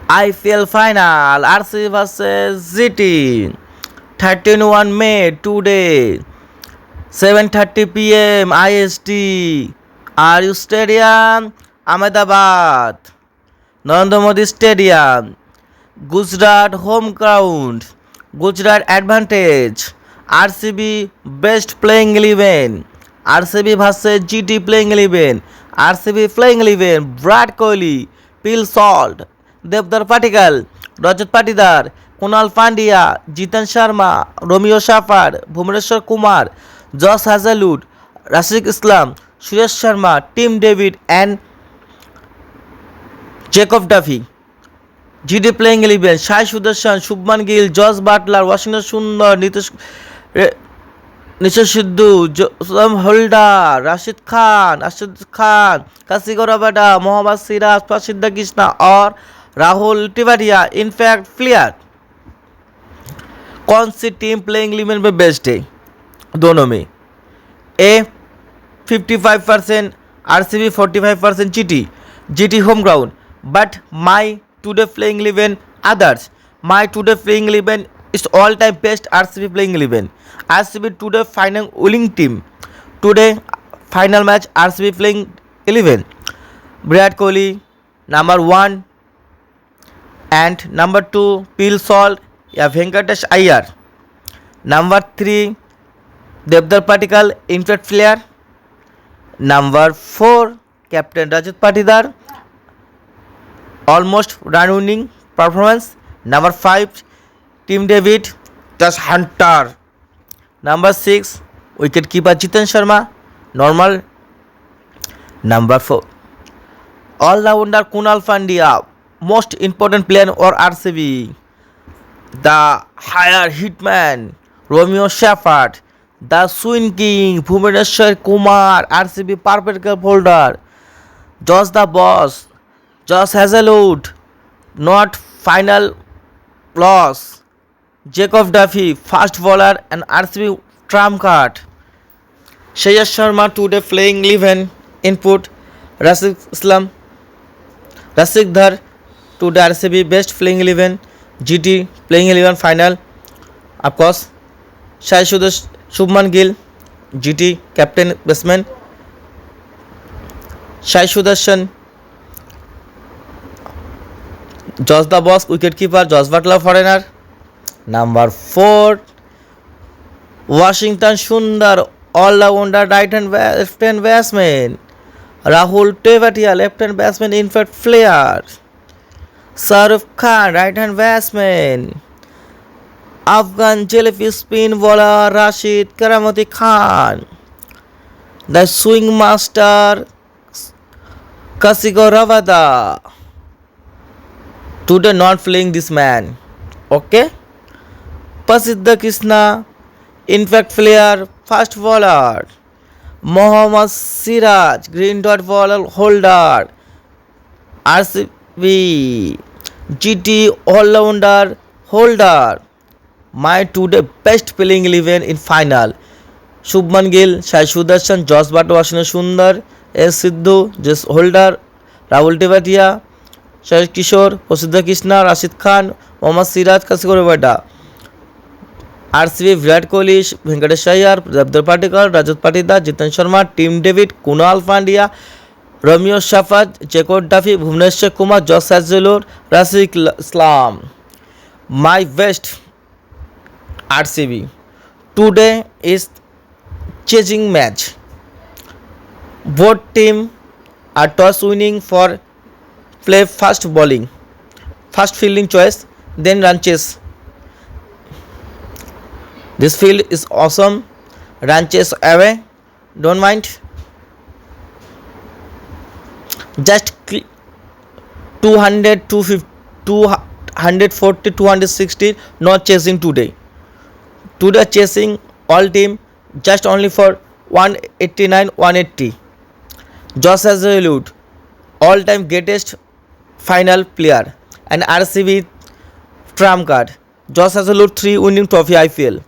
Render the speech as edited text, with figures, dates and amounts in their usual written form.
IPL final RCB vs GT 13-1 May today 7:30 p.m. IST RU Stadium Ahmedabad Narendra Modi Stadium Gujarat home ground Gujarat advantage RCB best playing 11 RCB vs GT playing 11 RCB playing 11 Virat Kohli Phil Salt Devdutt Padikkal Rajat Patidar Krunal Pandya Jitesh Sharma Romario Shepherd Bhuvneshwar Kumar Josh Hazlewood Rasikh Salam सुरेश Sharma Tim David and Jacob Duffy GT playing 11 Sai Sudharsan Shubman Gill Jos Buttler Washington Sundar नीतीश Sindhu Jason Holder Rashid Khan Kagiso Rabada Mohammed Siraj Prasidh Krishna और Rahul Tewatia in fact player. कौन सी team playing 11 में best है? दोनों में ए 55% RCB 45% GT home ground but my today playing 11 others my today playing 11 is all time best RCB playing 11 RCB today final winning team today final match RCB playing 11 Virat Kohli number 1 and number 2 Phil Salt या Venkatesh Iyer number 3 Devdar Patikal impact player number 4 Captain Rajat Patidar almost run winning performance number 5 Team David Josh Hunter number 6 wicket keeper Jiten Sharma normal number 4 all-rounder Kunal Pandya most important player or RCB the higher hitman Romeo Shafat the swing king Bhuvaneshwar Kumar RCB perfect cup holder Josh the boss Josh Hazlewood not final loss Jacob Duffy fast bowler and RCB trump card Shreyas Sharma today playing 11 input Rasid Islam Rashid Dhar today RCB best playing 11 GT playing 11 final of course Sai Sudarshan Shubman Gill GT captain batsman Sai Sudarshan Josh the boss wicket keeper Josh Butler foreigner number 4 Washington Sundar all-rounder right and left hand batsman Rahul Tewatia left hand batsman in-field player Shahrukh Khan right hand batsman Afghan jellyfish spin bowler Rashid Karamati Khan the swing master Kagiso Rabada today not playing this man okay Prasiddha Krishna impact player fast bowler Mohammad Siraj green dot ball holder RCB GT all-rounder holder my today best playing 11 in final Shubman Gill Sai Sudarshan Josh Butler Washington Sundar S Sidhu just holder Rahul Tewatia Shai Kishore Prasiddha Krishna Rashid Khan Mohammad Siraj Kagiso Rabada RCB Virat Kohli Venkatesh Iyer Devdar Patikal Rajat Patidar Jiten Sharma Team David Kunal Pandya Romeo Shafat Jacob Duffy Bhuvaneshwar Kumar Josh Hazlewood Rasid Islam my best RCB today is chasing match both team are toss winning for play fast bowling first fielding choice then run chase this field is awesome run chase away don't mind just 200 250 240 260 not chasing today chasing all team just only for 189 180 Josh Hazlewood all time greatest final player and RCB trump card Josh Hazlewood 3 winning trophy IPL